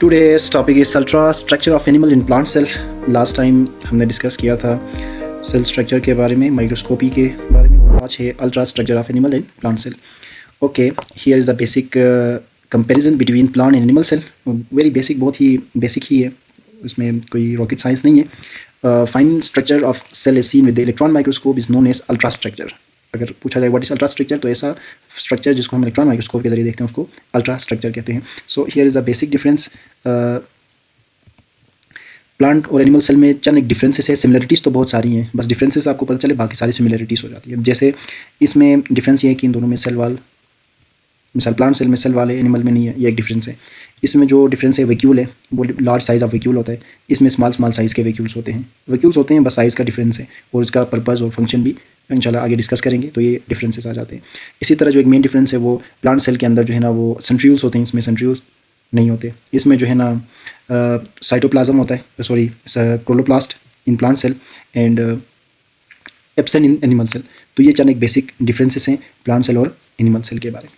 Today's topic is ultra structure of animal in plant cell. Last time हमने discuss किया था cell structure के बारे में, माइक्रोस्कोपी के बारे में। आज है ultra structure of animal in plant cell. Okay, here is the basic comparison between plant and animal cell. Very basic, बहुत ही बेसिक ही है, उसमें कोई रॉकेट साइंस नहीं है। Fine structure of cell is seen with the electron microscope is known as ultra structure. अगर पूछा जाए व्हाट इज अल्ट्रा स्ट्रक्चर, तो ऐसा स्ट्रक्चर जिसको हम इलेक्ट्रॉन माइक्रोस्कोप के जरिए देखते हैं उसको अल्ट्रा स्ट्रक्चर कहते हैं। So here is the basic difference. Plant और एनिमल सेल में चंद एक डिफरेंसेस है, सिमिलरिटीज़ तो बहुत सारी हैं, बस डिफरेंसेस आपको पता चले बाकी सारी सिमिलरिटीज़ हो जाती है। जैसे इसमें डिफरेंस ये है कि इन दोनों में सेल वाल, मिसाल प्लांट सेल में सेल वाल है, एनिमल में नहीं है, ये एक डिफरेंस है। इसमें जो डिफरेंस है वैक्यूल है, वो लार्ज साइज़ ऑफ वैक्यूल होता है, इसमें स्मॉल साइज़ के वैक्यूल्स होते हैं। वैक्यूल्स होते हैं, बस साइज़ का डिफरेंस है, और इसका पर्पज़ और फंक्शन भी इंशाल्लाह आगे डिस्कस करेंगे, तो ये डिफरेंसेस आ जाते हैं। इसी तरह जो एक मेन डिफरेंस है वो प्लांट सेल के अंदर जो है ना वो सेंट्रियोल्स होते हैं, इसमें सेंट्रियोल्स नहीं होते। इसमें जो है ना साइटोप्लाज्म होता है, sorry chloroplast in plant cell and absent in animal cell. तो ये चंद एक बेसिक डिफरेंसेस हैं प्लांट सेल और एनिमल सेल के बारे में,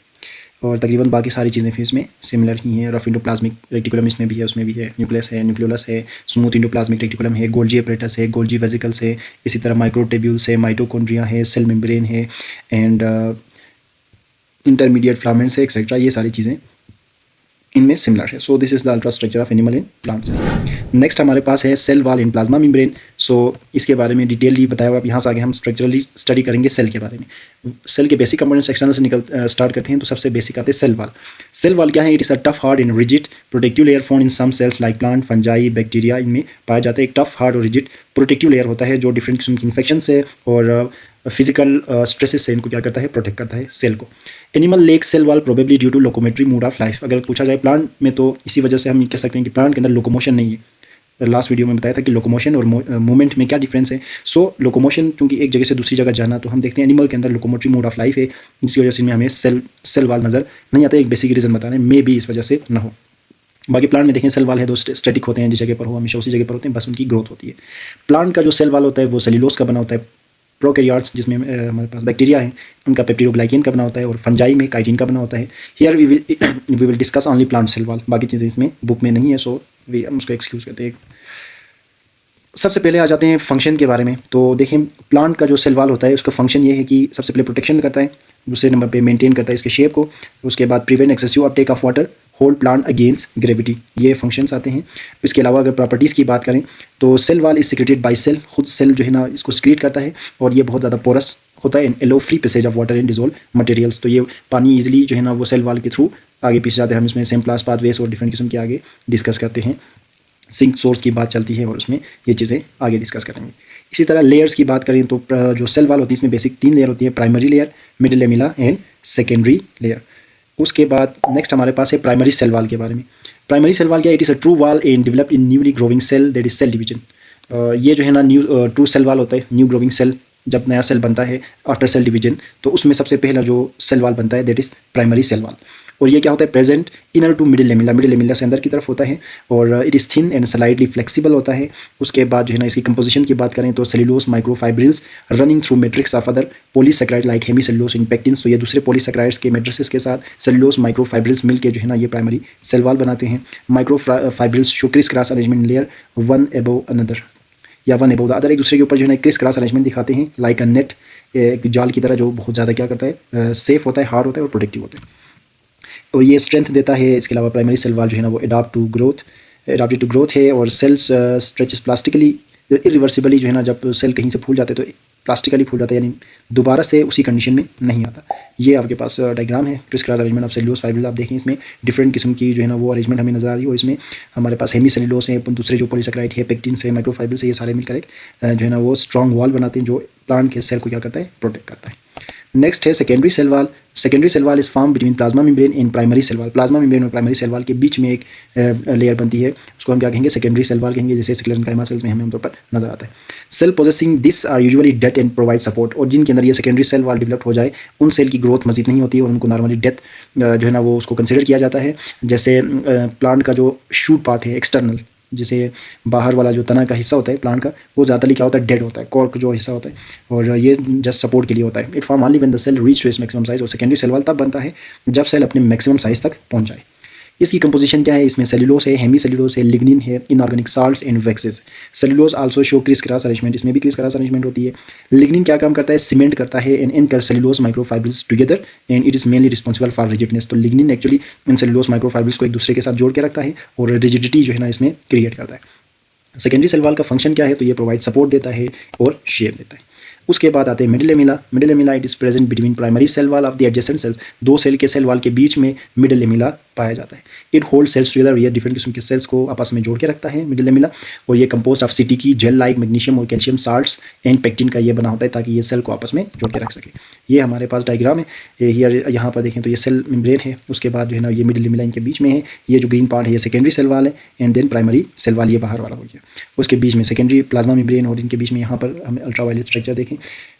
और तकरीबन बाकी सारी चीज़ें फिर इसमें सिमिलर ही हैं। रफ इंडोप्लाज्मिक रेटिकुलम इसमें भी है, उसमें भी है, न्यूक्लियस है, न्यूक्लियोलस है, स्मूथ इंडोप्लाज्मिक रेटिकुलम है, गोल्जी अपरेटस है, गोल्जी वेसिकल्स है, इसी तरह माइक्रोट्यूब्यूल्स है, माइटोकॉन्ड्रिया है, सेल मेम्ब्रेन है एंड इंटरमीडिएट फिलामेंट्स है, एक्सेट्रा। ये सारी चीज़ें इनमें सिमिलर है। So this is the ultra structure of animal in plant cell. Next हमारे पास है cell wall in plasma membrane. So इसके बारे में डिटेलली बताया हुआ। अब यहाँ से आगे हम स्ट्रक्चरली स्टडी करेंगे सेल के बारे में। सेल के बेसिक कंपोनेंट्स एक्सटर्नल से स्टार्ट करते हैं, तो सबसे बेसिक आते हैं सेल वॉल। सेल वॉल क्या है? It is a tough hard and rigid protective layer found in some cells like plant, fungi, bacteria. इनमें पाया जाता है एक टफ हार्ड और रिजिड प्रोटेक्टिव लेयर होता है जो डिफरेंट किस्म की इन्फेक्शन से और फिजिकल स्ट्रेसेस से इनको क्या करता है, प्रोटेक्ट करता है सेल को। Animal lack cell wall probably due to locomotory mode of life. अगर पूछा जाए प्लांट में, तो इसी वजह से हम कह सकते हैं कि प्लांट के अंदर लोकोमोशन नहीं है। लास्ट वीडियो में बताया था कि लोकोमोशन और मूवमेंट में क्या डिफरेंस है। सो लोकोमोशन चूंकि एक जगह से दूसरी जगह जाना, तो हम देखते हैं एनिमल के अंदर लोकोमोटरी मोड ऑफ लाइफ है, जिसकी वजह से इनमें हमें सेल वॉल नज़र नहीं आता। एक बेसिक रीज़न बता रहे हैं, मे भी इस वजह से ना हो। बाकी प्लांट में देखें सेल वाल है, दो स्टैटिक होते हैं, जिस जगह पर हो हमेशा उसी जगह पर होते हैं, बस उनकी ग्रोथ होती है। प्लांट का जो सेल वाल होता है वो सेल्यूलोज का बना होता है। प्रोकैरियोट्स जिसमें हमारे पास बैक्टीरिया है, उनका पेप्टिडोग्लाइकेन का बना होता है, और फंजाई में काइटिन का बना होता है। Here we will discuss only plant cell wall, बाकी चीज़ें इसमें बुक में नहीं है, सो हम उसको एक्सक्यूज़ करते हैं। सबसे पहले आ जाते हैं फंक्शन के बारे में। तो देखें प्लांट का जो सेल वाल होता है उसका फंक्शन ये है कि सबसे पहले प्रोटेक्शन करता है, दूसरे नंबर पे मेंटेन करता है इसके शेप को, उसके बाद prevent excessive Uptake of water, hold plant against gravity. ये फंक्शंस आते हैं। इसके अलावा अगर प्रॉपर्टीज़ की बात करें, तो cell wall is secreted by cell, खुद सेल जो है ना इसको सिक्रेट करता है, और ये बहुत ज़्यादा पोरस होता है, allow free passage of water and dissolve materials. तो ये पानी ईजिली जो है ना वो सेल वाल के थ्रू आगे पीछे जाते हैं। हम इसमें सेम्प्लास पाथवेज और डिफरेंट किस्म के आगे डिस्कस करते हैं। सिंक सोर्स की बात चलती है, और उसमें ये चीज़ें आगे डिस्कस करेंगे। इसी तरह लेयर्स की बात करें, तो जो सेल वाल होती है इसमें बेसिक 3 लेयर होती है, primary layer, middle lamella and secondary layer. उसके बाद नेक्स्ट हमारे पास है प्राइमरी सेल वाल के बारे में। प्राइमरी सेल वाल क्या है? It is a true wall and develop in newly growing cell, that is cell division. ये जो है ना ट्रू सेल वाल होता है। न्यू ग्रोविंग सेल, जब नया सेल बनता है आफ्टर सेल डिवीजन, तो उसमें सबसे पहला जो सेल वाल बनता है that is primary cell wall. और ये क्या होता है? Present inner to middle lamella, middle lamella से अंदर की तरफ होता है, और it is thin and slightly flexible होता है। उसके बाद जो है ना इसकी कंपोजिशन की बात करें, तो cellulose microfibrils running through matrix of other polysaccharide like hemicellulose in pectins. तो ये दूसरे पॉलीसेकेराइड्स के मैट्रिसेस के साथ सेल्यूलोज माइक्रोफाइब्रिल्स मिलकर जो है ना ये प्राइमरी सेल वाल बनाते हैं। Microfibrils show criss cross arrangement layer one above another, या वन एबव द अदर, एक दूसरे के ऊपर जो है ना क्रिस क्रॉस अरेंजमेंट दिखाते हैं, लाइक अ नेट, एक जाल की तरह, जो बहुत ज़्यादा क्या करता है, सेफ होता है, हार्ड होता है और प्रोटेक्टिव होता है, और ये स्ट्रेंथ देता है। इसके अलावा प्राइमरी सेल वाल जो है ना वो अडाप्टेड टू ग्रोथ है, और सेल्स स्ट्रेचेस प्लास्टिकली इरिवर्सिबली। जो है ना जब सेल कहीं से फूल जाते हैं तो प्लास्टिकली फूल जाता है, यानी दोबारा से उसी कंडीशन में नहीं आता। ये आपके पास डायग्राम है, criss cross arrangement of cellulose fibril. आप देखें इसमें डिफरेंट किस्म की जो है ना वो अरेंजमेंट हमें नजर आ रही है, और इसमें हमारे पास हेमी सेल्यूलोज है, दूसरे जो पॉलीसेकेराइड है, पेक्टिन से, माइक्रोफाइब्रिल से, ये सारे मिलकर एक जो है ना वो स्ट्रॉन्ग वॉल बनाते हैं, जो प्लांट के सेल को क्या करता है, प्रोटेक्ट करता है। नेक्स्ट है secondary cell wall. Secondary cell wall is form between plasma membrane and primary cell wall. Plasma membrane और प्राइमरी सेल वाल के बीच में एक लेयर बनती है, उसको हम क्या कहेंगे, सेकेंडरी सेल वाल कहेंगे, जैसे स्क्लेरेंकाइमा सेल्स में हमें आमतौर पर नजर आता है। Cell possessing this are usually dead and provide support, और जिनके अंदर ये सेकेंडरी सेल वाल डेवलप हो जाए उन सेल की ग्रोथ मजीद नहीं होती है, और उनको नॉर्मली डेथ जो है ना वो उसको कंसिडर किया जाता है। जैसे प्लांट का जो शूट पार्ट है एक्सटर्नल, जिसे बाहर वाला जो तना का हिस्सा होता है प्लांट का, वो ज़्यादातर क्या होता है, डेड होता है, कॉर्क जो हिस्सा होता है, और ये जस्ट सपोर्ट के लिए होता है। It form only when the cell reach to its maximum size. और सेकेंडरी सेल वाल तब बनता है जब सेल अपने मैक्सिमम साइज तक पहुंच जाए। इसकी कंपोजिशन क्या है, इसमें सेलुलोज है, हेमी सेलुलोज है, लिग्निन है, inorganic salts and waxes. Cellulose also show criss cross arrangement, इसमें भी क्रिस क्रॉस अरेंजमेंट होती है। लिग्निन क्या काम करता है, सीमेंट करता है and anchor cellulose microfibrils together and it is mainly responsible for rigidness. तो लिग्निन एक्चुअली इन सेलुलोज माइक्रोफाइब्रिल्स को एक दूसरे के साथ जोड़ के रखता है और रिजिडिटी जो है ना इसमें क्रिएट करता है। सेकेंडरी सेल वॉल का फंक्शन क्या है, तो ये प्रोवाइड सपोर्ट देता है और शेप देता है। उसके बाद आते हैं middle lamella. Middle lamella it is present between primary cell wall of the adjacent cells, दो सेल के सेल वॉल के बीच में मिडिल लेमिला पाया जाता है। इट होल्ड सेल्स टुगेदर, ये डिफरेंट किस्म के सेल्स को आपस में जोड़ के रखता है मिडिल लेमिला, और ये compose of sticky gel like magnesium और कैल्शियम साल्ट्स एंड पेक्टिन का ये बना होता है ताकि ये सेल को आपस में जोड़ के रख सके। ये हमारे पास डायग्राम है, यहाँ पर देखें तो ये सेल मेम्ब्रेन है, उसके बाद जो है ना ये मिडिल लेमिला इनके बीच में है। ये जो ग्रीन पार्ट है ये सेकेंडरी सेल वॉल है and then primary cell wall ये बाहर वाला हो गया। उसके बीच में सेकेंडरी प्लाज्मा मेम्ब्रेन और इनके बीच में यहाँ पर हमें अल्ट्रावायलेट स्ट्रक्चर देखें,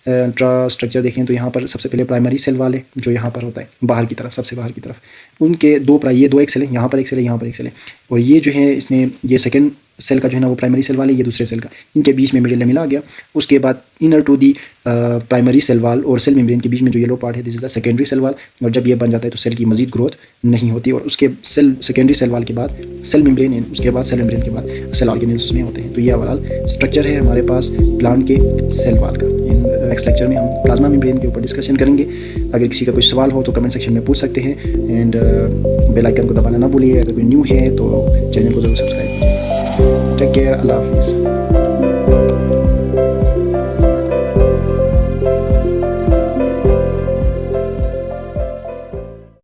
स्ट्रक्चर देखें तो यहाँ पर सबसे पहले प्राइमरी सेल वाल है जो यहाँ पर होता है बाहर की तरफ, सबसे बाहर की तरफ। उनके ये दो एक सेल है, यहाँ पर एक सेल है, यहाँ पर एक सेल है, और ये जो है इसमें ये सेकंड सेल का जो है ना वो प्राइमरी सेल वाल है, ये दूसरे सेल का, इनके बीच में मिडिल लेमिला आ गया। उसके बाद inner to the primary cell wall और सेल मेम्ब्रेन के बीच में जो येलो पार्ट है this is the secondary cell wall, और जब ये बन जाता है तो सेल की मजीद ग्रोथ नहीं होती, और उसके सेकेंडरी सेल वाल के बाद सेल मेम्ब्रेन, उसके बाद सेल मेम्ब्रेन के बाद सेल ऑर्गेनेल्स उसमें होते हैं। तो ये ओवरऑल स्ट्रक्चर है हमारे पास प्लांट के सेल वाल का। नेक्स्ट लेक्चर में हम प्लाज्मा मेम्ब्रेन के ऊपर डिस्कशन करेंगे। अगर किसी का कुछ सवाल हो तो कमेंट सेक्शन में पूछ सकते हैं एंड बेल आइकन को दबाना ना भूलिए। अगर कोई न्यू है तो चैनल को जरूर सब्सक्राइब कीजिए। टेक केयर, अल्लाह हाफिज़।